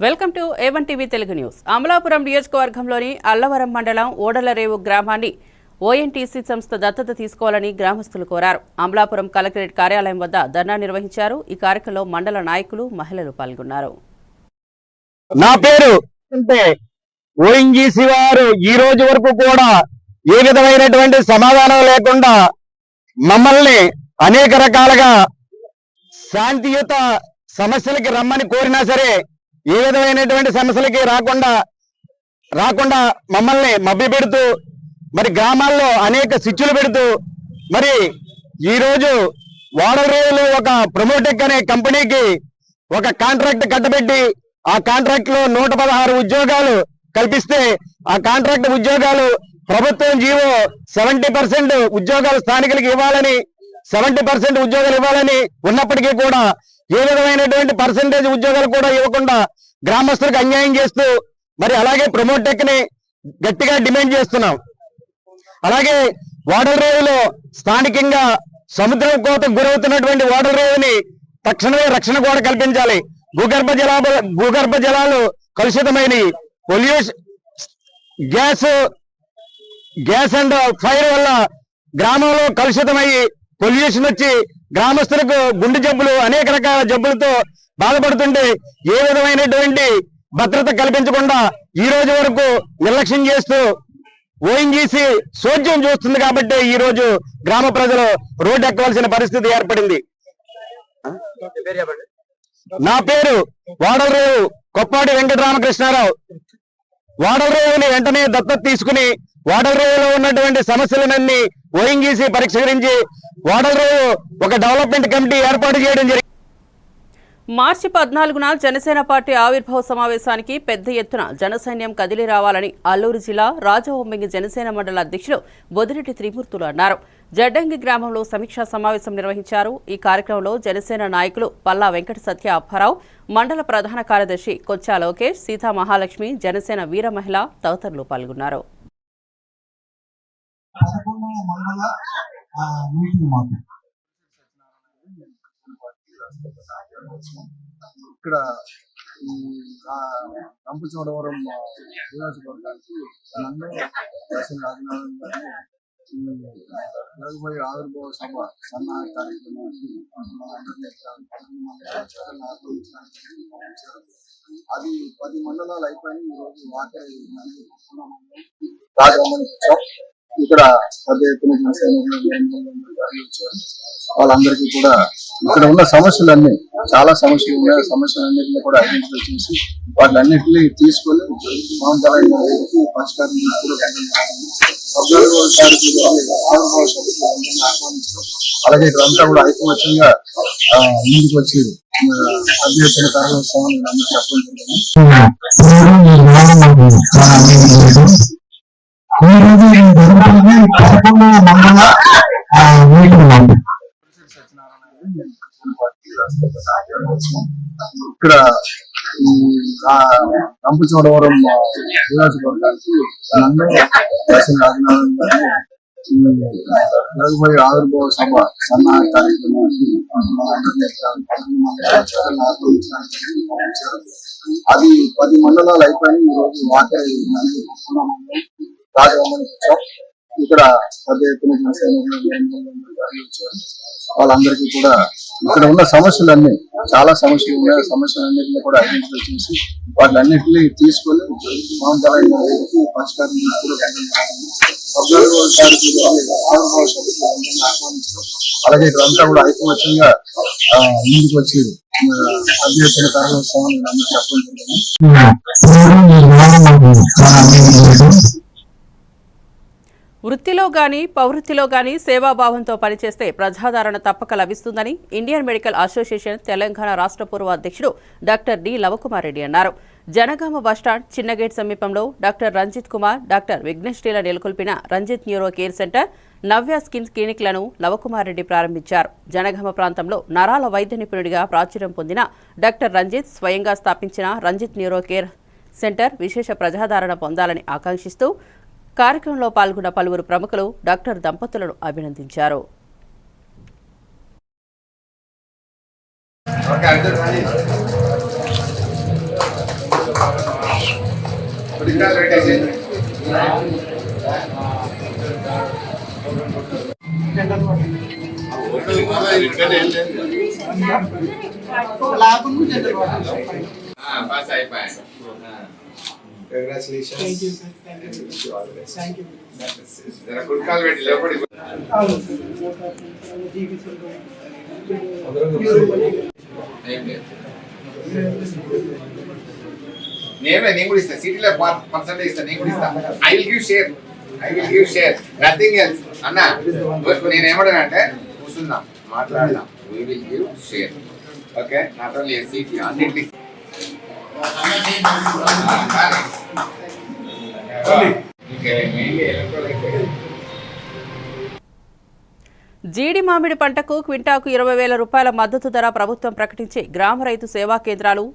Welcome to A1 TV Telugu news. Amalapuram నియోజకవర్గంలోని అల్లవరం మండలం ఓడలరేవు గ్రామాన్ని ONTC సంస్థ దత్తత తీసుకోవాలని గ్రామస్తులు కోరారు. అమలాపురం కలెక్టరేట్ కార్యాలయం వద్ద ధర్నా నిర్వహించారు. ఈ కార్యక్రమంలో మండల నాయకులు, మహిళలు పాల్గొన్నారు. నా పేరు ONGC వారు ఈ రోజు వరకు కూడా ఏ విధమైనటువంటి సమాధానం లేకుండా మమ్మల్ని అనేక రకాలుగా శాంతియుత సమస్యలకి రమ్మని కోరినా సరే ఏ విధమైనటువంటి సమస్యలకి రాకుండా మమ్మల్ని మభ్యపెడుతూ మరి గ్రామాల్లో అనేక శిక్షలు పెడుతూ మరి ఈ రోజు ఓడలరేవులో ఒక ప్రమోటెక్ అనే కంపెనీకి ఒక కాంట్రాక్ట్ కట్టబెట్టి ఆ కాంట్రాక్ట్ లో 116 ఉద్యోగాలు కల్పిస్తే ఆ కాంట్రాక్ట్ ఉద్యోగాలు ప్రభుత్వం జీవో 70% ఉద్యోగాలు స్థానికులకు ఇవ్వాలని 70% ఉద్యోగాలు ఇవ్వాలని ఉన్నప్పటికీ కూడా ఏ విధమైనటువంటి పర్సెంటేజ్ ఉద్యోగాలు కూడా ఇవ్వకుండా గ్రామస్తులకు అన్యాయం చేస్తూ మరి అలాగే ప్రమోటెక్ ని గట్టిగా డిమాండ్ చేస్తున్నాం. అలాగే ఓడలరేవులో స్థానికంగా సముద్రం కోతకు గురవుతున్నటువంటి ఓడలరేవుని తక్షణమే రక్షణ కూడా కల్పించాలి. భూగర్భ జలాలు కలుషితమైన పొల్యూషన్ గ్యాస్ అండ్ ఫైర్ వల్ల గ్రామంలో కలుషితమయ్యి పొల్యూషన్ వచ్చి గ్రామస్తులకు గుండె జబ్బులు అనేక రకాల జబ్బులతో బాధపడుతుంటే ఏ విధమైనటువంటి భద్రత కల్పించకుండా ఈ రోజు వరకు నిర్లక్ష్యం చేస్తూ ONGC సోద్యం చూస్తుంది. కాబట్టి ఈ రోజు గ్రామ ప్రజలు రోడ్డు ఎక్కవలసిన పరిస్థితి ఏర్పడింది. నా పేరు ఓడలరేవు కొప్పాడి వెంకటరామకృష్ణారావు. ఓడలరేవుని వెంటనే దత్తత తీసుకుని ఓడలరేవులో ఉన్నటువంటి సమస్యలన్నీ ONGC పరిష్కరించి ఓడలరేవు ఒక డెవలప్మెంట్ కమిటీ ఏర్పాటు చేయడం జరిగింది. మార్చి 14న జనసేన పార్టీ ఆవిర్భావ సమావేశానికి పెద్ద ఎత్తున జనసైన్యం కదిలి రావాలని అల్లూరు జిల్లా రాజవొమ్మిగి జనసేన మండల అధ్యక్షులు బొదిరెడ్డి త్రిమూర్తులు అన్నారు. జడ్డంగి గ్రామంలో సమీక్షా సమావేశం నిర్వహించారు. ఈ కార్యక్రమంలో జనసేన నాయకులు పల్లా వెంకట సత్య అప్పారావు, మండల ప్రధాన కార్యదర్శి కొచ్చా లోకేష్, సీతా మహాలక్ష్మి, జనసేన వీర మహిళ తదితరులు పాల్గొన్నారు. ఇక్కడ రంపచోడవరం నియోజకవర్గానికి నన్ను రాజనారాయణ గారిని జరగబోయే ఆవిర్భావ సభ సన్నాహ కార్యక్రమానికి అది 10 మండలాలు అయిపోయి ఈరోజు ఆఖరి ఇక్కడ పెద్ద ఎత్తున వాళ్ళందరికీ కూడా ఇక్కడ ఉన్న సమస్యలన్నీ చాలా సమస్యలు ఉన్నాయి. సమస్యలన్నింటినీ కూడా ఐడెంటిఫై చేసి వాటిలన్నింటినీ తీసుకొని పరిష్కారం అలాగే ఇక్కడంతా కూడా ఐకమత్యంగా ముందుకు వచ్చి పెద్ద ఎత్తున కార్యక్రమాన్ని ఇక్కడ రంపచోడవరం నియోజకవర్గానికి నన్ను రాజనారాయణ గారిని జరగబోయే ఆవిర్భావ సభ సన్నాహ కార్యక్రమానికి అది 10 మండలాలు అయిపోయి ఈరోజు ఆఖరి ఇక్కడ పెద్ద ఎత్తున వాళ్ళందరికీ కూడా ఇక్కడ ఉన్న సమస్యలన్నీ చాలా సమస్యలు ఉన్నాయి. సమస్యలన్నింటినీ కూడా ఐడెంటిఫై చేసి వాటిలన్నింటినీ తీసుకొని పరిష్కారం అలాగే ఇక్కడంతా కూడా ఐకమత్యంగా ముందుకు వచ్చి పెద్ద ఎత్తున కార్యక్రమాన్ని చెప్పడం. వృత్తిలో గాని పౌవృత్తిలో గాని సేవాభావంతో పనిచేస్తే ప్రజాదరణ తప్పక లభిస్తుందని ఇండియన్ మెడికల్ అసోసియేషన్ తెలంగాణ రాష్ట్ర పూర్వ అధ్యక్షుడు డాక్టర్ డి లవకుమార్ రెడ్డి అన్నారు. జనగామ బస్టాండ్ చిన్నగేట్ సమీపంలో డాక్టర్ రంజిత్ కుమార్, డాక్టర్ విఘ్నేష్ల నెలకొల్పిన Ranjith neuro care centre, Navya skin క్లినిక్లను లవకుమార్ రెడ్డి ప్రారంభించారు. జనగామ ప్రాంతంలో నరాల వైద్య నిపుణుడిగా ప్రాచుర్యం పొందిన డాక్టర్ రంజిత్ స్వయంగా స్థాపించిన రంజిత్ న్యూరో కేర్ సెంటర్ విశేష ప్రజాదరణ పొందాలని ఆకాంక్షిస్తూ కార్యక్రమంలో పాల్గొన్న పలువురు ప్రముఖులు డాక్టర్ దంపతులను అభినందించారు. Congratulations. Thank you. Good call, నేను కూడా ఇస్తా సిటీలో పర్సెంటేజ్ ఇస్తా నేను కూడా ఇస్తా I will give share nothing else అన్న నేను ఏమంటానంటే కూర్చుందాం మాట్లాడదాం we will give share okay not only city అన్నింటి జీడి మామిడి పంటకు క్వింటాకు 20,000 రూపాయల మద్దతు ధర ప్రభుత్వం ప్రకటించి గ్రామ రైతు సేవా కేంద్రాలు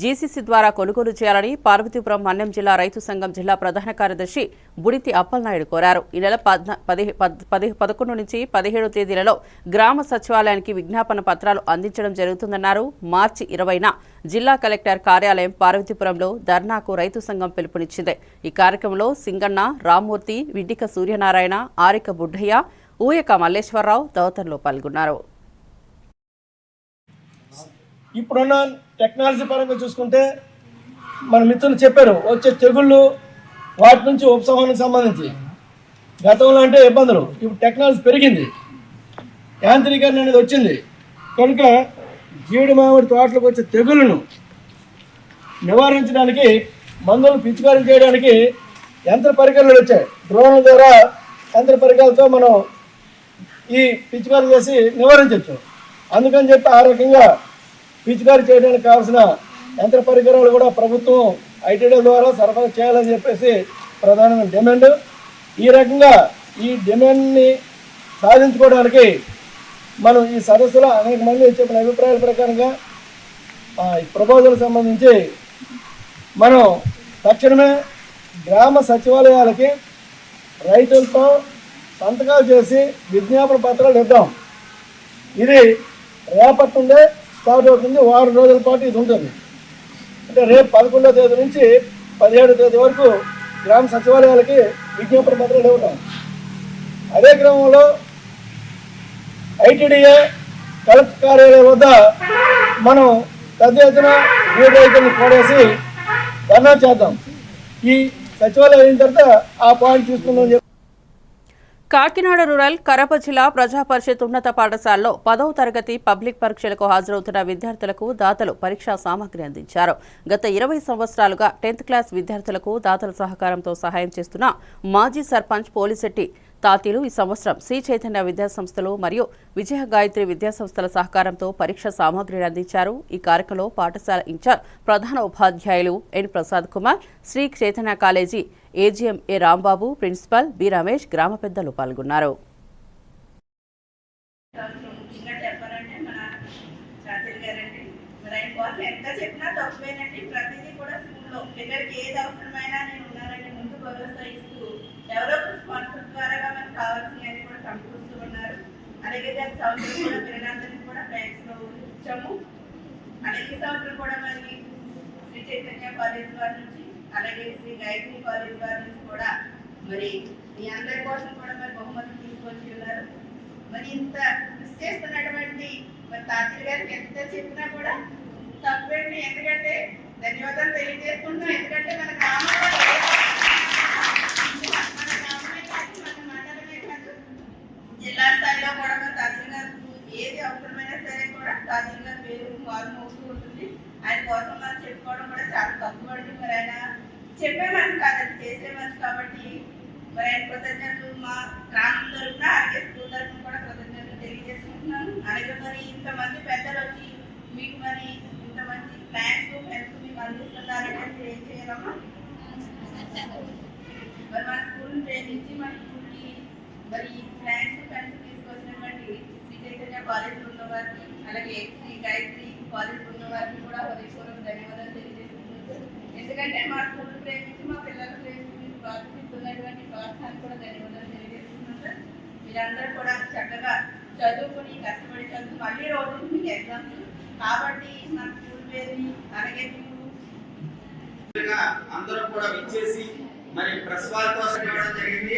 జీసీసీ ద్వారా కొనుగోలు చేయాలని పార్వతీపురం మన్యం జిల్లా రైతు సంఘం జిల్లా ప్రధాన కార్యదర్శి బుడితి అప్పలనాయుడు కోరారు. ఈ నెల 11 నుంచి 17 తేదీలలో గ్రామ సచివాలయానికి విజ్ఞాపన పత్రాలు అందించడం జరుగుతుందన్నారు. మార్చి 20న జిల్లా కలెక్టర్ కార్యాలయం పార్వతీపురంలో ధర్నాకు రైతు సంఘం పిలుపునిచ్చింది. ఈ కార్యక్రమంలో సింగన్న, రామ్మూర్తి, విడ్డిక సూర్యనారాయణ, ఆరిక బుడ్డయ్య, ఊయక మల్లేశ్వరరావు తదితరులు పాల్గొన్నారు. ఇప్పుడున్న టెక్నాలజీ పరంగా చూసుకుంటే మన మిత్రులు చెప్పారు వచ్చే తెగుళ్ళు వాటి నుంచి ఉపశమనానికి సంబంధించి గతంలో అంటే ఇబ్బందులు, ఇప్పుడు టెక్నాలజీ పెరిగింది, యాంత్రీకరణ అనేది వచ్చింది కనుక జీడి మామిడి తోటలకు వచ్చే తెగుళ్ళను నివారించడానికి మందులు పిచికారీ చేయడానికి యంత్ర పరికరాలు వచ్చాయి. డ్రోన్ల ద్వారా యంత్ర పరికరాలతో మనం ఈ పిచికారీ చేసి నివారించవచ్చు. అందుకని చెప్పి ఆ రకంగా పిచికారీ చేయడానికి కావాల్సిన యంత్ర పరికరాలు కూడా ప్రభుత్వం ఐటీడీ ద్వారా సరఫరా చేయాలని చెప్పేసి ప్రధానమైన డిమాండ్. ఈ రకంగా ఈ డిమాండ్ని సాధించుకోవడానికి మనం ఈ సదస్సులో అనేక మంది చెప్పిన అభిప్రాయాల ప్రకారంగా ఈ ప్రపోజల్ సంబంధించి మనం తక్షణమే గ్రామ సచివాలయాలకి రైతులతో సంతకాలు చేసి విజ్ఞాపన పత్రాలు ఇద్దాం. ఇది రేపటి నుండే స్టార్ట్ అవుతుంది, వారం రోజుల పాటు ఇది ఉంటుంది. అంటే రేపు 11వ తేదీ నుంచి 17వ తేదీ వరకు గ్రామ సచివాలయాలకి విజ్ఞాపన పత్రాలు ఇవ్వటం. అదే క్రమంలో ఐటీడీఏ కలెక్టర్ కార్యాలయం వద్ద మనం పెద్ద ఎత్తున నీటి రైతులను కూడేసి ధర్నా చేద్దాం. ఈ సచివాలయం అయిన తర్వాత ఆ పాయింట్ తీసుకుందాం చెప్పి కాకినాడ రూరల్ కడప జిల్లా ప్రజా పరిషత్ ఉన్నత పాఠశాలలో 10వ తరగతి పబ్లిక్ పరీక్షలకు హాజరవుతున్న విద్యార్థులకు దాతలు పరీక్షా సామగ్రి అందించారు. గత 20 సంవత్సరాలుగా 10th క్లాస్ విద్యార్థులకు దాతల సహకారంతో సహాయం చేస్తున్న మాజీ సర్పంచ్ పోలిశెట్టి తాతీలు ఈ సంవత్సరం శ్రీ చైతన్య విద్యాసంస్థలు మరియు విజయ గాయత్రి విద్యాసంస్థల సహకారంతో పరీక్ష సామగ్రిని అందించారు. ఈ కార్యక్రమంలో పాఠశాల ఇన్ఛార్జ్ ప్రధాన ఉపాధ్యాయులు ఎన్ ప్రసాద్ కుమార్, శ్రీ చైతన్య కాలేజీ ఏజీఎం ఏ రాంబాబు, ప్రిన్సిపల్ బి రమేష్, గ్రామ పెద్దలు పాల్గొన్నారు. అలాగే సంవత్సరం కూడా పిల్లలందరినీ కూడా ఫ్రెండ్స్ లో ఇచ్చాము. అలాగే సంవత్సరం కూడా మరి శ్రీ చైతన్య కాలేజ్ వారి నుంచి అలాగే శ్రీ గాయత్రి కాలేజ్ వారి నుంచి కూడా మరి మీ అందరి కోసం కూడా మరి బహుమతులు తీసుకొచ్చి ఉన్నారు. మరి ఇంత కృషి చేస్తున్నటువంటి మరి తాతయ్య గారికి ఎంత చెప్పినా కూడా తప్పండి. ఎందుకంటే ధన్యవాదాలు తెలియజేసుకుంటున్నాం. ఎందుకంటే మన గ్రామంలో జిల్లా స్థాయిలో కూడా మన తాతయ్య గారు ఏది అవసరమైనా సరే కూడా తాతయ్య గారి పేరు మారుమోస్తూ ఉంటుంది. ఆయన కోసం మనం చెప్పుకోవడం కూడా చాలా తక్కువ అండి. మరి ఆయన చెప్పే మనిషి కాదండి, చేసే మనిషి. కాబట్టి మరి ఆయన కృతజ్ఞతలు మా గ్రామం తరఫున అలాగే స్కూల్ తరఫున కూడా కృతజ్ఞతలు తెలియజేసుకుంటున్నాను. అలాగే మరి ఇంతమంది పెద్దలు వచ్చి మీకు మరి ఇంత మంచి ప్లాన్స్ హెల్ప్ మీకు అందిస్తున్నారంటే ఏం చేయాలమ్మా? మరి మన స్కూల్ని ప్రేమించి మన స్కూల్కి మరి ఈ ప్లాన్స్ పెన్స్ తీసుకొచ్చినటువంటి శ్రీ చైతన్య కాలేజీలో ఉన్న వారికి అలాగే శ్రీ గాయత్రి కాలేజీలో ఉన్న వారికి కూడా హృదయపూర్వక ధన్యవాదాలు తెలియజేస్తున్నాను. ఎందుకంటే మా స్కూల్ ప్రేమించి మా పిల్లలు ప్రేమించి ప్రోత్సహిస్తున్నటువంటి ప్రోత్సాహాన్ని కూడా ధన్యవాదాలు తెలియజేస్తున్నాను సార్. మీరందరూ కూడా చక్కగా చదువుకుని కష్టపడి చదువు మళ్ళీ రోజు మీకు ఎగ్జామ్స్ కాబట్టి మా స్కూల్ పేరుని అలాగే అందరూ కూడా విచ్చేసి మరి ప్రెస్ వార్ కోసం జరిగింది.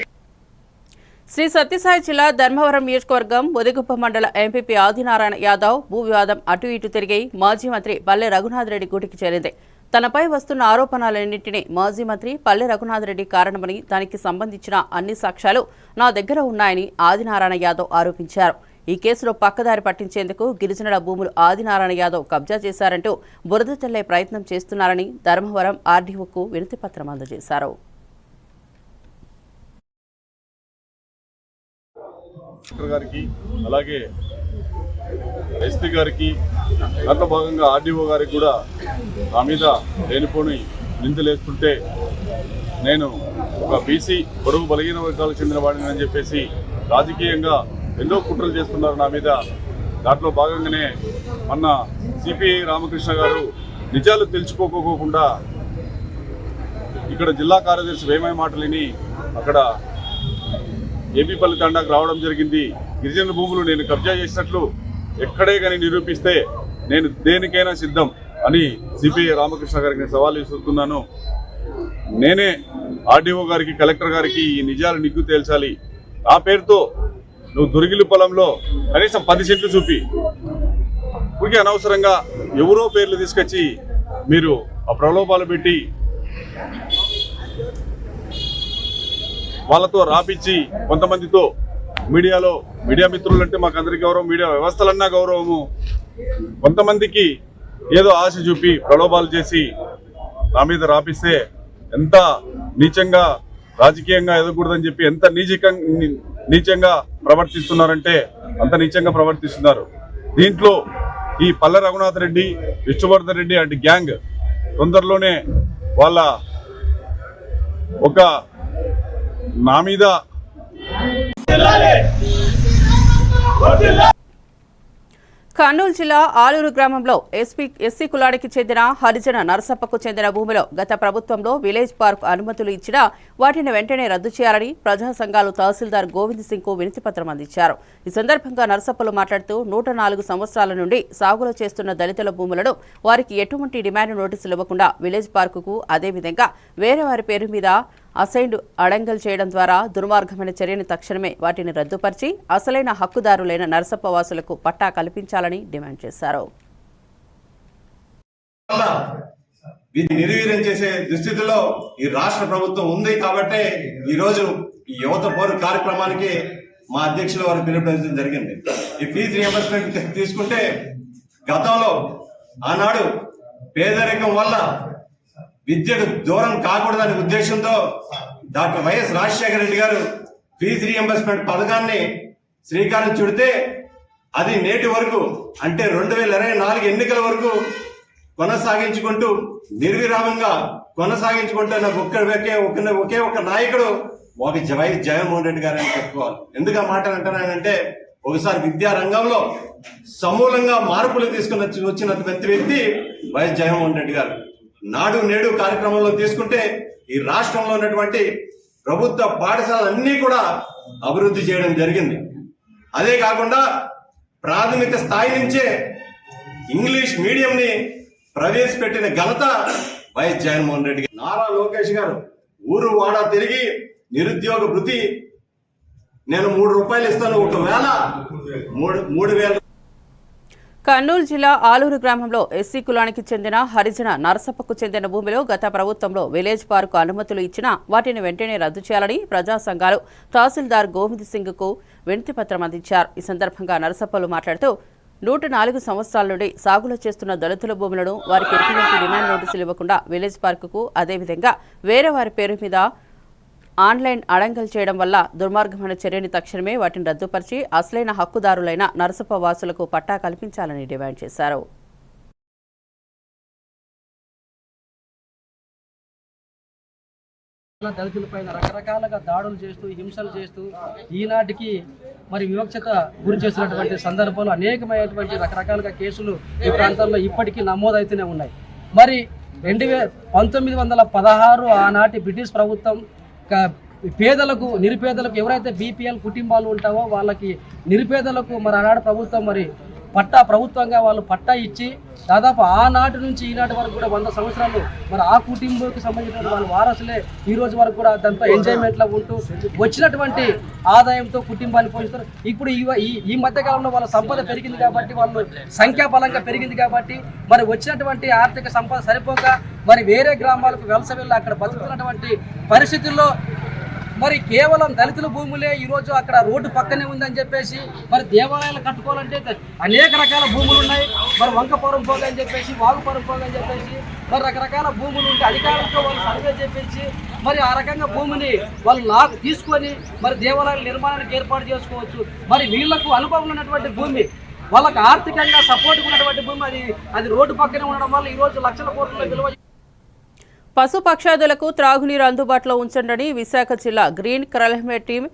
శ్రీ సత్యసాయి జిల్లా ధర్మవరం నియోజకవర్గం ముదిగుప్ప మండల ఎంపీపీ ఆదినారాయణ యాదవ్ భూ వివాదం అటు ఇటు తిరిగి మాజీ మంత్రి పల్లె రఘునాథ్ రెడ్డి గూటికి చేరింది. తనపై వస్తున్న ఆరోపణలన్నింటినీ మాజీ మంత్రి పల్లె రఘునాథ్ రెడ్డి కారణమని, దానికి సంబంధించిన అన్ని సాక్ష్యాలు నా దగ్గర ఉన్నాయని ఆదినారాయణ యాదవ్ ఆరోపించారు. ఈ కేసులో పక్కదారి పట్టించేందుకు గిరిజనుల భూములు ఆదినారాయణ యాదవ్ కబ్జా చేశారంటూ బురద చల్లే ప్రయత్నం చేస్తున్నారని ధర్మవరం ఆర్డీఓకు వినతిపత్రం అందజేశారు. గారికి అలాగే ఎస్పీ గారికి దాంట్లో భాగంగా ఆర్డీఓ గారికి కూడా ఆ మీద లేనిపోని నిందలేస్తుంటే నేను ఒక బీసీ పొరుగు బలహీన వర్గాలకు చెందిన వాడిని అని చెప్పేసి రాజకీయంగా ఎన్నో కుట్రలు చేస్తున్నారు నా మీద. దాంట్లో భాగంగానే మొన్న సిపిఐ రామకృష్ణ గారు నిజాలు తెలుసుకోకోకుండా ఇక్కడ జిల్లా కార్యదర్శి వేమయ మాటలిని అక్కడ ఏపీపల్లి తండాకు రావడం జరిగింది. గిరిజన భూములు నేను కబ్జా చేసినట్లు ఎక్కడే కానీ నిరూపిస్తే నేను దేనికైనా సిద్ధం అని సిపిఐ రామకృష్ణ గారికి నేను సవాల్ విసురుతున్నాను. నేనే ఆర్డీఓ గారికి కలెక్టర్ గారికి ఈ నిజాలు నిగ్గు తేల్చాలి. ఆ పేరుతో నువ్వు దుర్గిలి పొలంలో కనీసం 10 సెంట్లు చూపి ఊరికి అనవసరంగా ఎవరో పేర్లు తీసుకొచ్చి మీరు ఆ ప్రలోభాలు పెట్టి వాళ్ళతో రాపిచ్చి కొంతమందితో మీడియా మిత్రులంటే మాకు అందరికీ గౌరవం, మీడియా వ్యవస్థలన్నా గౌరవము, కొంతమందికి ఏదో ఆశ చూపి ప్రలోభాలు చేసి నా మీద రాపిస్తే ఎంత నీచంగా రాజకీయంగా ఎదగకూడదని చెప్పి ఎంత నీచంగా ప్రవర్తిస్తున్నారంటే అంత నీచంగా ప్రవర్తిస్తున్నారు. దీంట్లో ఈ పల్లె రఘునాథ్ రెడ్డి, విష్ణువర్ధన్ రెడ్డి అంటే గ్యాంగ్ తొందరలోనే వాళ్ళ ఒక నా మీద కర్నూలు జిల్లా ఆలూరు గ్రామంలో ఎస్సీ కులానికి చెందిన హరిజన నరసప్పకు చెందిన భూమిలో గత ప్రభుత్వంలో విలేజ్ పార్క్ అనుమతులు ఇచ్చినా వాటిని వెంటనే రద్దు చేయాలని ప్రజా సంఘాలు తహసీల్దార్ గోవింద్ సింగ్ కు వినతిపత్రం అందించారు. ఈ సందర్భంగా నరసప్పలు మాట్లాడుతూ 104 సంవత్సరాల నుండి సాగులో చేస్తున్న దళితుల భూములను వారికి ఎటువంటి డిమాండ్ నోటీసులు ఇవ్వకుండా విలేజ్ పార్కుకు, అదేవిధంగా వేరే వారి పేరు మీద అసైన్డ్ అడంగల్ చేయడం ద్వారా దుర్మార్గమైన చర్యను తక్షణమే వాటిని రద్దుపరిచి అసలైన హక్కుదారులైన నరసప్ప వాసులకు పట్టా కల్పించాలని డిమాండ్ చేశారు. నిర్వీర్యం చేసే దుస్థితిలో ఈ రాష్ట్ర ప్రభుత్వం ఉంది కాబట్టి ఈ రోజు ఈ యువత పోరు కార్యక్రమానికి మా అధ్యక్షుల వారు పిలుపునివ్వడం జరిగింది. ఈ ఫీజు రియంబర్స్మెంట్ తీసుకుంటే గతంలో ఆనాడు పేదరికం వల్ల విద్యకు దూరం కాకూడదనే ఉద్దేశంతో డాక్టర్ వైఎస్ రాజశేఖర రెడ్డి గారు ఫీజు రియంబర్స్మెంట్ పథకాన్ని శ్రీకారం చుడితే అది నేటి వరకు అంటే 2024 ఎన్నికల వరకు కొనసాగించుకుంటూ నిర్విరామంగా కొనసాగించుకుంటున్న ఒకే ఒక నాయకుడు వైఎస్ జగన్మోహన్ రెడ్డి గారు అని చెప్పుకోవాలి. ఎందుకు ఆ మాట అంటున్నానంటే ఒకసారి విద్యా రంగంలో సమూలంగా మార్పులు తీసుకుని వచ్చిన వ్యక్తి వైఎస్ జగన్మోహన్ రెడ్డి గారు. నాడు నేడు కార్యక్రమంలో తీసుకుంటే ఈ రాష్ట్రంలో ఉన్నటువంటి ప్రభుత్వ పాఠశాలలన్నీ కూడా అభివృద్ధి చేయడం జరిగింది. అదే కాకుండా ప్రాథమిక స్థాయి నుంచే ఇంగ్లీష్ మీడియంని ప్రవేశపెట్టిన ఘనత వైఎస్ జగన్మోహన్ రెడ్డి. నారా లోకేష్ గారు ఊరు వాడా తిరిగి నిరుద్యోగ భృతి నేను 3 రూపాయలు ఇస్తాను, ఒకవేళ 3,000. కర్నూలు జిల్లా ఆలూరు గ్రామంలో ఎస్సీ కులానికి చెందిన హరిజన నరసప్పకు చెందిన భూమిలో గత ప్రభుత్వంలో విలేజ్ పార్కు అనుమతులు ఇచ్చినా వాటిని వెంటనే రద్దు చేయాలని ప్రజా సంఘాలు తహసీల్దార్ గోవింద్ సింగ్ కు వినతిపత్రం అందించారు. ఈ సందర్భంగా నరసప్పలు మాట్లాడుతూ 104 సంవత్సరాల నుండి సాగులో చేస్తున్న దళితుల భూములను వారికి ఎటువంటి డిమాండ్ నోటీసులు ఇవ్వకుండా విలేజ్ పార్కుకు, అదేవిధంగా వేరే వారి పేరు మీద ఆన్లైన్ అడంగల్ చేయడం వల్ల దుర్మార్గమైన చర్యని తక్షణమే వాటిని రద్దుపరిచి అసలైన హక్కుదారులైన నరసప్ప వాసులకు పట్టా కల్పించాలని డిమాండ్ చేశారు. దళితులపైన రకరకాలుగా దాడులు చేస్తూ హింసలు చేస్తూ ఈనాటికి మరి వివక్షత గురి చేసినటువంటి సందర్భంలో అనేకమైనటువంటి రకరకాలుగా కేసులు ఈ ప్రాంతాల్లో ఇప్పటికీ నమోదవుతూనే ఉన్నాయి. మరి 1916 ఆనాటి బ్రిటిష్ ప్రభుత్వం పేదలకు, నిరుపేదలకు, ఎవరైతే బీపీఎల్ కుటుంబాలు ఉంటావో వాళ్ళకి నిరుపేదలకు మరి ఆనాడు ప్రభుత్వం మరి పట్టా ప్రభుత్వంగా వాళ్ళు పట్టా ఇచ్చి దాదాపు ఆనాటి నుంచి ఈనాటి వరకు కూడా 100 సంవత్సరాలు మరి ఆ కుటుంబానికి సంబంధించిన వాళ్ళ వారసులే ఈ రోజు వరకు కూడా దాంతో ఎంజాయ్మెంట్లో ఉంటూ వచ్చినటువంటి ఆదాయంతో కుటుంబాన్ని పోషిస్తారు. ఇప్పుడు ఈ మధ్యకాలంలో వాళ్ళ సంపద పెరిగింది కాబట్టి, వాళ్ళు సంఖ్యాబలంగా పెరిగింది కాబట్టి మరి వచ్చినటువంటి ఆర్థిక సంపద సరిపోక మరి వేరే గ్రామాలకు వలస వెళ్ళి అక్కడ బతుకుతున్నటువంటి పరిస్థితుల్లో మరి కేవలం దళితుల భూములే ఈరోజు అక్కడ రోడ్డు పక్కనే ఉందని చెప్పేసి మరి దేవాలయాలు కట్టుకోవాలంటే అనేక రకాల భూములు ఉన్నాయి. మరి వంకపురం పోగా అని చెప్పేసి, వాగుపురం పోగా అని చెప్పేసి మరి రకరకాల భూములు ఉంటే అధికారులతో వాళ్ళు సర్వే చేపించి మరి ఆ రకంగా భూమిని వాళ్ళు తీసుకొని మరి దేవాలయాల నిర్మాణానికి ఏర్పాటు చేసుకోవచ్చు. మరి వీళ్లకు అనుభవం ఉన్నటువంటి భూమి, వాళ్ళకు ఆర్థికంగా సపోర్ట్ ఉన్నటువంటి భూమి అది రోడ్డు పక్కనే ఉండడం వల్ల ఈరోజు లక్షల కోట్ల విలువ. పశుపక్షాదులకు త్రాగునీరు అందుబాటులో ఉంచండి విశాఖ జిల్లా గ్రీన్ క్రైమేట్ టీం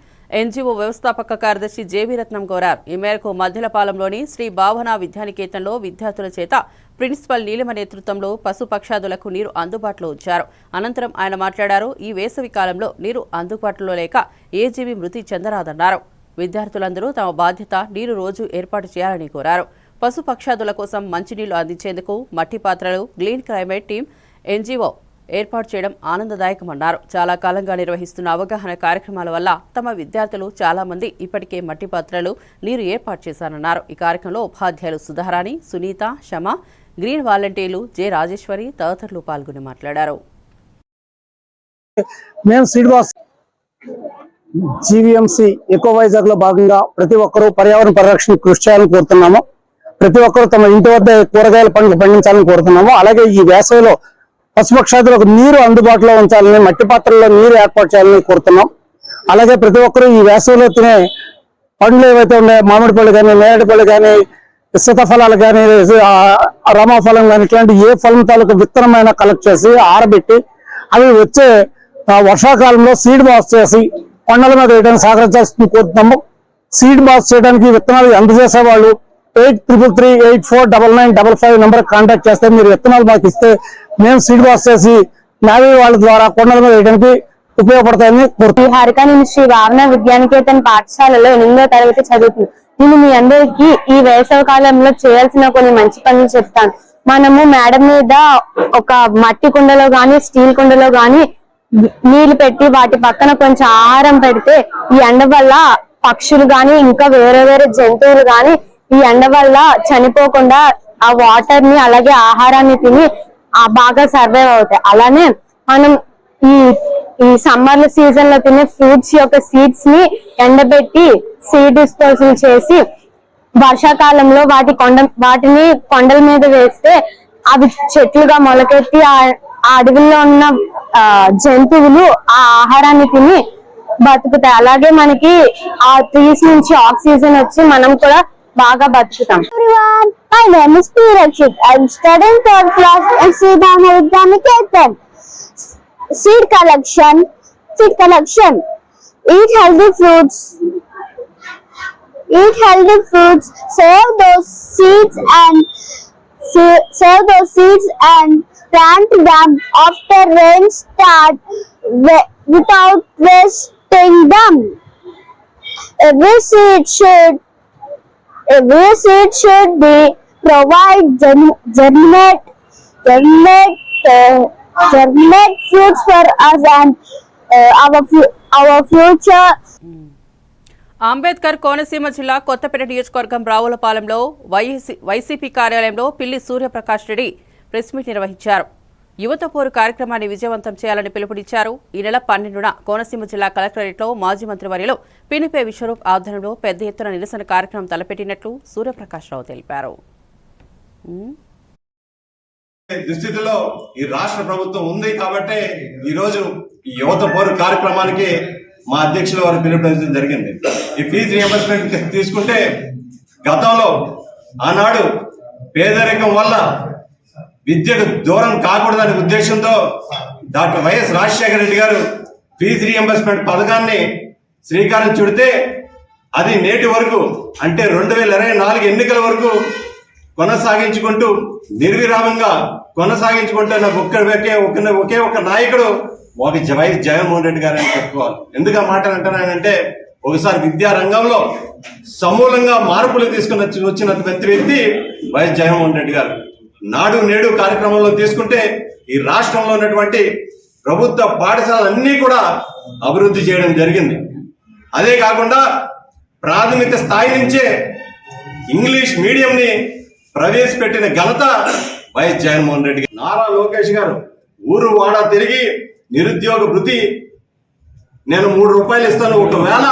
ఎన్జీఓ వ్యవస్థాపక కార్యదర్శి జేవీ రత్నం కోరారు. ఈ మేరకు మధ్యలపాలెంలోని శ్రీ భావన విద్యానికేతన్లో విద్యార్థుల చేత ప్రిన్సిపల్ నీలిమ నేతృత్వంలో పశుపక్షాదులకు నీరు అందుబాటులో ఉంచారు. అనంతరం ఆయన మాట్లాడారు. ఈ వేసవి కాలంలో నీరు అందుబాటులో లేక ఏ జీవి మృతి చెందరాదన్నారు. విద్యార్థులందరూ తమ బాధ్యత నీరు రోజు ఏర్పాటు చేయాలని కోరారు. పశుపక్షాదుల కోసం మంచినీళ్లు అందించేందుకు మట్టి పాత్రలు గ్రీన్ క్రైమేట్ టీం ఎన్జీఓ ఏర్పాటు చేయడం ఆనందదాయకమన్నారు. చాలా కాలంగా నిర్వహిస్తున్న అవగాహన కార్యక్రమాల వల్ల తమ విద్యార్థులు చాలా మంది ఇప్పటికే మట్టి పాత్రలు నీరు ఏర్పాటు చేశారన్నారు. ఈ కార్యక్రమంలో ఉపాధ్యాయులు సుధారాణి, సునీత, శమ, గ్రీన్ వాలంటీర్లు జె రాజేశ్వరి తదితరులు పాల్గొని మాట్లాడారు. మేము సీడ్బాస్ జీవీఎంసీ ఎకోవైజర్ లో భాగంగా ప్రతి ఒక్కరూ పర్యావరణ పరిరక్షణ కృషి చేయాలని కోరుతున్నాము. ప్రతి ఒక్కరూ తమ ఇంటి వద్ద కూరగాయల పంటలు పండించాలని కోరుతున్నాము. అలాగే ఈ వేసవిలో పశుపక్షాదులకు నీరు అందుబాటులో ఉంచాలని, మట్టి పాత్రల్లో నీరు ఏర్పాటు చేయాలని కోరుతున్నాం. అలాగే ప్రతి ఒక్కరూ ఈ వేసవిలో తినే పండ్లు ఏవైతే ఉన్నాయో, మామిడి పళ్ళు కానీ, నేరేడు పళ్ళు కానీ, సీతాఫలాలు కానీ, రామఫలం కానీ, ఇట్లాంటి ఏ ఫలం తాలూకు విత్తనమైన కలెక్ట్ చేసి ఆరబెట్టి అవి వచ్చే వర్షాకాలంలో సీడ్ బాక్స్ చేసి కొండల మీద వేయడానికి సహకరించాల్సింది కోరుతున్నాము. సీడ్ బాక్స్ చేయడానికి విత్తనాలు అందజేసే వాళ్ళు 83384995 నెంబర్ కాంటాక్ట్ చేస్తే మీరు విత్తనాలు మాకు ఇస్తే మేము సీడ్ బాక్స్ చేసి నావీ వాళ్ళ ద్వారా కొండల మీద వేయడానికి ఉపయోగపడతాయని కోరుతున్నాను. హారిక నేను శ్రీ భావన విద్యానికేతన్ పాఠశాలలో 8వ తరగతి చదువుతుంది. నేను మీ అందరికీ ఈ వేసవి కాలంలో చేయాల్సిన కొన్ని మంచి పనులు చెప్తాను. మనము మేడ మీద ఒక మట్టి కుండలో గాని, స్టీల్ కుండలో గాని నీళ్లు పెట్టి వాటి పక్కన కొంచెం ఆహారం పెడితే ఈ ఎండ వల్ల పక్షులు గాని, ఇంకా వేరే వేరే జంతువులు గాని ఈ ఎండ వల్ల చనిపోకుండా ఆ వాటర్ ని అలాగే ఆహారాన్ని తిని బాగా సర్వైవ్ అవుతాయి. అలానే మనం ఈ సమ్మర్ సీజన్ లో తినే ఫ్రూట్స్ యొక్క సీడ్స్ ని ఎండబెట్టి సీడ్ డిస్పోజల్ చేసి వర్షాకాలంలో వాటిని కొండల మీద వేస్తే అవి చెట్లుగా మొలకెత్తి ఆ అడవిలో ఉన్న జంతువులు ఆ ఆహారాన్ని తిని బతుకుతాయి. అలాగే మనకి ఆ ట్రీస్ నుంచి ఆక్సిజన్ వచ్చి మనం కూడా బాగా బతుకుతాం. My name is P. Rakshit. I am studying 3rd class in Sri Bhavana Vidyaniketan. Seed collection. Eat healthy fruits. Save those seeds and plant them after rain start without wasting them. Every seed should be provide germinate fruits for us and our future. Ambedkar Konaseema జిల్లా కొత్తపేట నియోజకవర్గం రావులపాలెంలో YCP కార్యాలయంలో పిల్లి Suryaprakash Reddy press meet నిర్వహించారు. యువత పోరు కార్యక్రమాన్ని విజయవంతం చేయాలని పిలుపునిచ్చారు. ఈ నెల 12న కోనసీమ జిల్లా కలెక్టరేట్లో మాజీ మంత్రివర్యులు పినిపే విశ్వరూప్ ఆధ్వర్యంలో పెద్ద ఎత్తున నిరసన కార్యక్రమం తలపెట్టినట్లు సూర్యప్రకాష్ రావు తెలిపారు. దుస్థితిలో ఈ రాష్ట్ర ప్రభుత్వం ఉంది కాబట్టి ఈ రోజు ఈ యువత పోరు కార్యక్రమానికి మా అధ్యక్షుల వారు పిలుపునిచ్చడం జరిగింది. ఈ ఫీజు రియంబర్స్మెంట్ తీసుకుంటే గతంలో ఆనాడు పేదరికం వల్ల విద్యకు దూరం కాకూడదనే ఉద్దేశంతో డాక్టర్ వైఎస్ రాజశేఖర రెడ్డి గారు ఫీజు రియంబర్స్మెంట్ పథకాన్ని శ్రీకారం చుడితే అది నేటి వరకు అంటే 2024 ఎన్నికల వరకు కొనసాగించుకుంటూ నిర్విరామంగా కొనసాగించుకుంటున్న ఒకే ఒక నాయకుడు వైఎస్ జగన్మోహన్ రెడ్డి గారు అని చెప్పుకోవాలి. ఎందుకు ఆ మాట అంటున్నానంటే ఒకసారి విద్యా రంగంలో సమూలంగా మార్పులు తీసుకుని వచ్చినటువంటి వ్యక్తి వైఎస్ జగన్మోహన్ రెడ్డి గారు. నాడు నేడు కార్యక్రమంలో తీసుకుంటే ఈ రాష్ట్రంలో ఉన్నటువంటి ప్రభుత్వ పాఠశాలలన్నీ కూడా అభివృద్ధి చేయడం జరిగింది. అదే కాకుండా ప్రాథమిక స్థాయి నుంచే ఇంగ్లీష్ మీడియంని ప్రవేశపెట్టిన ఘనత వైఎస్ జగన్మోహన్ రెడ్డి గారు. నారా లోకేష్ గారు ఊరు వాడ తిరిగి నిరుద్యోగ భృతి నేను 3 రూపాయలు ఇస్తాను, ఒకవేళ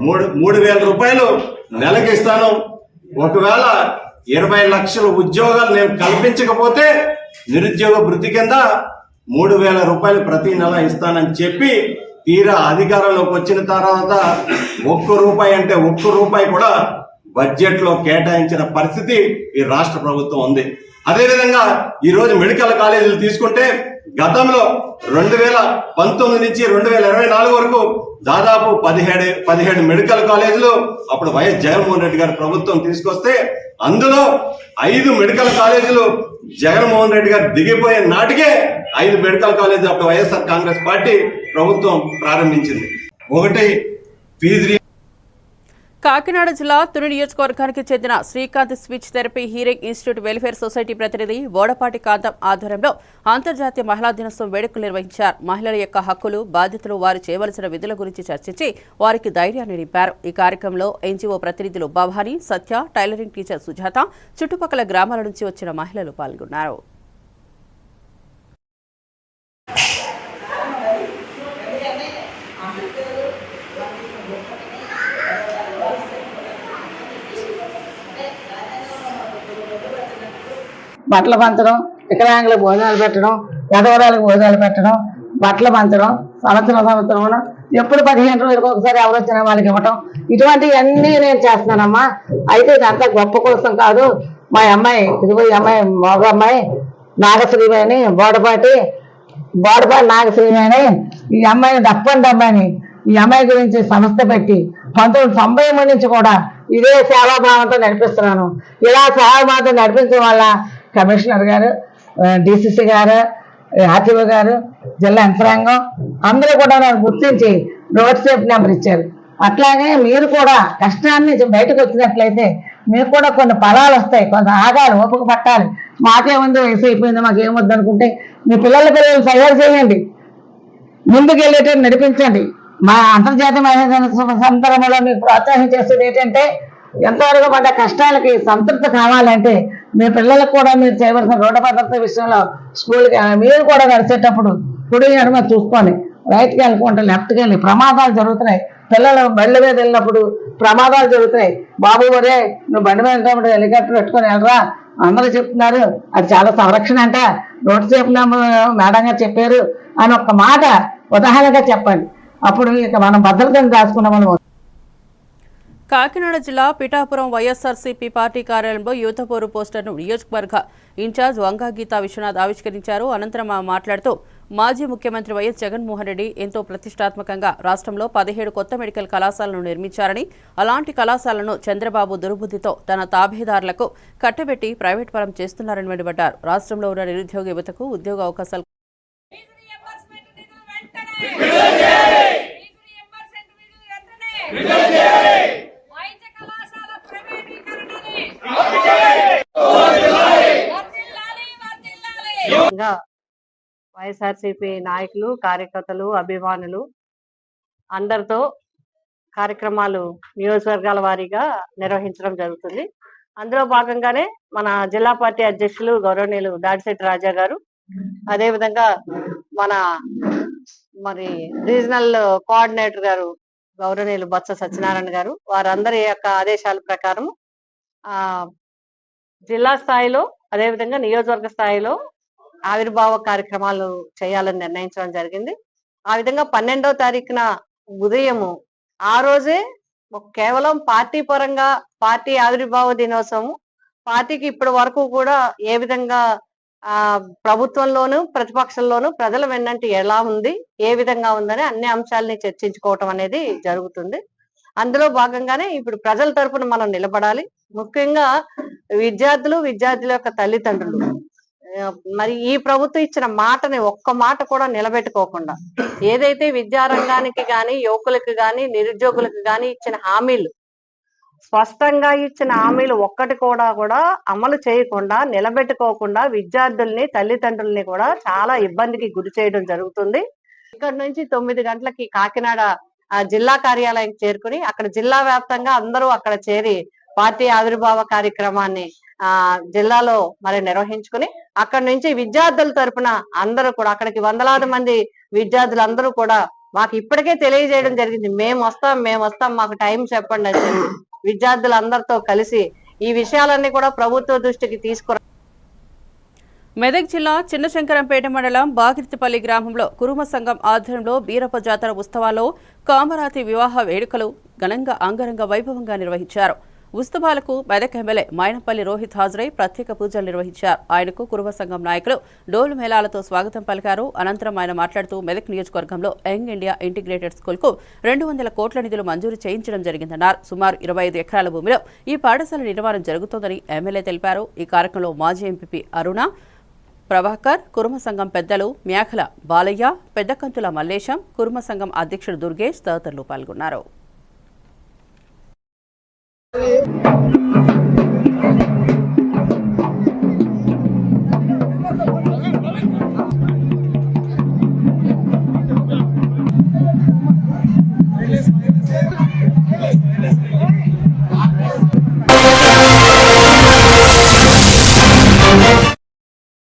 3,000 రూపాయలు నెలకి ఇస్తాను, ఒకవేళ 20 లక్షల ఉద్యోగాలు నేను కల్పించకపోతే నిరుద్యోగ భృతి కింద 3,000 రూపాయలు ప్రతి నెల ఇస్తానని చెప్పి తీరా అధికారంలోకి వచ్చిన తర్వాత 1 రూపాయి అంటే 1 రూపాయి కూడా బడ్జెట్ లో కేటాయించిన పరిస్థితి ఈ రాష్ట్ర ప్రభుత్వం ఉంది. అదేవిధంగా ఈ రోజు మెడికల్ కాలేజీలు తీసుకుంటే గతంలో 2019 నుంచి 2024 వరకు దాదాపు 17 మెడికల్ కాలేజీలు అప్పుడు వైఎస్ జగన్మోహన్ రెడ్డి గారి ప్రభుత్వం తీసుకొస్తే అందులో 5 మెడికల్ కాలేజీలు జగన్మోహన్ రెడ్డి గారు దిగిపోయే నాటికే 5 మెడికల్ కాలేజీలు అప్పుడు వైఎస్ఆర్ కాంగ్రెస్ పార్టీ ప్రభుత్వం ప్రారంభించింది. ఒకటి ఫీజు. కాకినాడ జిల్లా తుని నియోజకవర్గానికి చెందిన Srikanth speech therapy hearing institute welfare society ప్రతినిధి బోడపాటి కాంతం ఆధ్వర్యంలో అంతర్జాతీయ మహిళా దినోత్సవం వేడుకలు నిర్వహించారు. మహిళల యొక్క హక్కులు, బాధ్యతలు, వారు చేయవలసిన విధుల గురించి చర్చించి వారికి ధైర్యాన్ని నింపారు. ఈ కార్యక్రమంలో ఎన్జీఓ ప్రతినిధులు భవానీ, సత్య, టైలరింగ్ టీచర్ సుజాత, చుట్టుపక్కల గ్రామాల నుంచి వచ్చిన మహిళలు పాల్గొన్నారు. బట్టలు పంచడం, వికలాంగులకు భోజనాలు పెట్టడం, ఎదవరాలకు భోజనాలు పెట్టడం, బట్టలు పంచడం, సంవత్సరం ఎప్పుడు 15 రోజులకు ఒకసారి ఎవరు వచ్చినా వాళ్ళకి ఇవ్వటం, ఇటువంటివన్నీ నేను చేస్తున్నానమ్మా. అయితే ఇదంతా గొప్ప కోసం కాదు. మా అమ్మాయి, ఇదిగో ఈ అమ్మాయి మగ అమ్మాయి నాగశ్రీమణి, బోడపాటి నాగశ్రీమణి, ఈ అమ్మాయిని దప్పండి అమ్మాయిని, ఈ అమ్మాయి గురించి సంస్థ పెట్టి 1993 నుంచి కూడా ఇదే సేవాభావంతో నడిపిస్తున్నాను. ఇలా సేవాభావంతో నడిపించడం వల్ల కమిషనర్ గారు, డిసిసి గారు, ఆర్టీఓ గారు, జిల్లా యంత్రాంగం అందరూ కూడా నాకు గుర్తించి రోడ్ సేఫ్ నెంబర్ ఇచ్చారు. అట్లాగే మీరు కూడా కష్టాన్ని బయటకు వచ్చినట్లయితే మీకు కూడా కొన్ని ఫలాలు వస్తాయి. కొంత ఆగాలి, ఓపిక పట్టాలి. మాకేముంది, వయసు అయిపోయింది, మాకేమొద్దు అనుకుంటే మీ పిల్లలు తయారు చేయండి, ముందుకు వెళ్ళేటట్టు నడిపించండి. మా అంతర్జాతీయ మహిళా దినోత్సవ సందర్భంలో మీకు ప్రోత్సాహం చేసేది ఏంటంటే ఎంతవరకు పడ్డ కష్టాలకి సంతృప్తి కావాలంటే మీ పిల్లలకు కూడా మీరు చేయవలసిన రోడ్డు భద్రత విషయంలో స్కూల్కి మీరు కూడా నడిచేటప్పుడు కుడి ఎడమ చూసుకొని రైట్కి వెళ్ళకుండా లెఫ్ట్కి వెళ్ళి ప్రమాదాలు జరుగుతున్నాయి. పిల్లలు బండ్ల మీద వెళ్ళినప్పుడు ప్రమాదాలు జరుగుతున్నాయి. బాబు ఒరే నువ్వు బండి మీద వెళ్ళినప్పుడు హెలికాప్టర్ పెట్టుకొని వెళ్ళరా అందరూ చెప్తున్నారు, అది చాలా సంరక్షణ అంట, రోడ్డు సేఫ్ మేడం గారు చెప్పారు అని ఒక మాట ఉదాహరణగా చెప్పండి. అప్పుడు ఇక మనం భద్రతను దాచుకున్నామని. కాకినాడ జిల్లా పిఠాపురం వైఎస్ఆర్సీపీ పార్టీ కార్యాలయంలో యువత పోరు పోస్టర్ను నియోజకవర్గ ఇన్ఛార్జ్ వంగా గీతా విశ్వనాథ్ ఆవిష్కరించారు. అనంతరం మాట్లాడుతూ మాజీ ముఖ్యమంత్రి వైఎస్ జగన్మోహన్ రెడ్డి ఎంతో ప్రతిష్టాత్మకంగా రాష్ట్రంలో 17 కొత్త మెడికల్ కళాశాలను నిర్మించారని, అలాంటి కళాశాలను చంద్రబాబు దుర్బుద్ధితో తన తాబేదారులకు కట్టబెట్టి ప్రైవేట్ పరం చేస్తున్నారని మండిపడ్డారు. రాష్ట్రంలో ఉన్న నిరుద్యోగ యువతకు ఉద్యోగ అవకాశాలు వైఎస్ఆర్సీపీ నాయకులు, కార్యకర్తలు, అభిమానులు అందరితో కార్యక్రమాలు నియోజకవర్గాల వారీగా నిర్వహించడం జరుగుతుంది. అందులో భాగంగానే మన జిల్లా పార్టీ అధ్యక్షులు గౌరవనీయులు దాడిశెట్టి రాజా గారు, అదేవిధంగా మరి రీజనల్ కోఆర్డినేటర్ గారు గౌరవనీయులు బొత్స సత్యనారాయణ గారు, వారందరి యొక్క ఆదేశాల ప్రకారం జిల్లా స్థాయిలో అదేవిధంగా నియోజకవర్గ స్థాయిలో ఆవిర్భావ కార్యక్రమాలు చేయాలని నిర్ణయించడం జరిగింది. ఆ విధంగా 12వ తారీఖున ఉదయము ఆ రోజే కేవలం పార్టీ పరంగా పార్టీ ఆవిర్భావ దినోత్సవం, పార్టీకి ఇప్పటి వరకు కూడా ఏ విధంగా ప్రభుత్వంలోను ప్రతిపక్షంలోను ప్రజల వెన్నంటి ఎలా ఉంది, ఏ విధంగా ఉందని అన్ని అంశాలని చర్చించుకోవటం అనేది జరుగుతుంది. అందులో భాగంగానే ఇప్పుడు ప్రజల తరపున మనం నిలబడాలి. ముఖ్యంగా విద్యార్థుల యొక్క తల్లిదండ్రులు మరి ఈ ప్రభుత్వం ఇచ్చిన మాటని ఒక్క మాట కూడా నిలబెట్టుకోకుండా ఏదైతే విద్యారంగానికి గాని యువకులకు గాని నిరుద్యోగులకు గాని ఇచ్చిన హామీలు స్పష్టంగా ఇచ్చిన హామీలు ఒక్కటి కూడా అమలు చేయకుండా నిలబెట్టుకోకుండా విద్యార్థుల్ని తల్లిదండ్రుల్ని కూడా చాలా ఇబ్బందికి గురి చేయడం జరుగుతుంది. ఇక్కడ నుంచి 9 గంటలకి కాకినాడ జిల్లా కార్యాలయం చేరుకుని అక్కడ జిల్లా వ్యాప్తంగా అందరూ అక్కడ చేరి పార్టీ ఆవిర్భావ కార్యక్రమాన్ని జిల్లాలో మరి నిర్వహించుకుని అక్కడ నుంచి విద్యార్థుల తరపున అందరూ కూడా అక్కడికి వందలాది మంది విద్యార్థులందరూ కూడా మాకు ఇప్పటికే తెలియజేయడం జరిగింది. మేము వస్తాం మాకు టైం చెప్పండి అని చెప్పి విద్యార్థులందరితో కలిసి ఈ విషయాలన్నీ కూడా ప్రభుత్వ దృష్టికి తీసుకురా. మెదక్ జిల్లా చిన్నశంకరంపేట మండలం బాగిరితిపల్లి గ్రామంలో కురుమ సంఘం ఆధ్వర్యంలో బీరప్ప జాతర ఉత్సవాల్లో కామరాతి వివాహ వేడుకలు ఘనంగా అంగరంగ వైభవంగా నిర్వహించారు. ఉత్సవాలకు మెదక్ ఎమ్మెల్యే మైనపల్లి రోహిత్ హాజరై ప్రత్యేక పూజలు నిర్వహించారు. ఆయనకు కురుమ సంఘం నాయకులు డోలు మేళాలతో స్వాగతం పలికారు. అనంతరం ఆయన మాట్లాడుతూ మెదక్ నియోజకవర్గంలో యంగ్ ఇండియా ఇంటిగ్రేటెడ్ స్కూల్కు 200 కోట్ల నిధులు మంజూరు చేయించడం జరిగిందన్నారు. సుమారు 25 ఎకరాల భూమిలో ఈ పాఠశాల నిర్మాణం జరుగుతోందని ఎమ్మెల్యే తెలిపారు. ఈ కార్యక్రమంలో మాజీ ఎంపీ అరుణ, ప్రభాకర్, కురుమ సంఘం పెద్దలు మ్యాఖల బాలయ్య, పెద్దకంతుల మల్లేశం, కురుమ సంఘం అధ్యక్షుడు దుర్గేష్ తదితరులు పాల్గొన్నారు.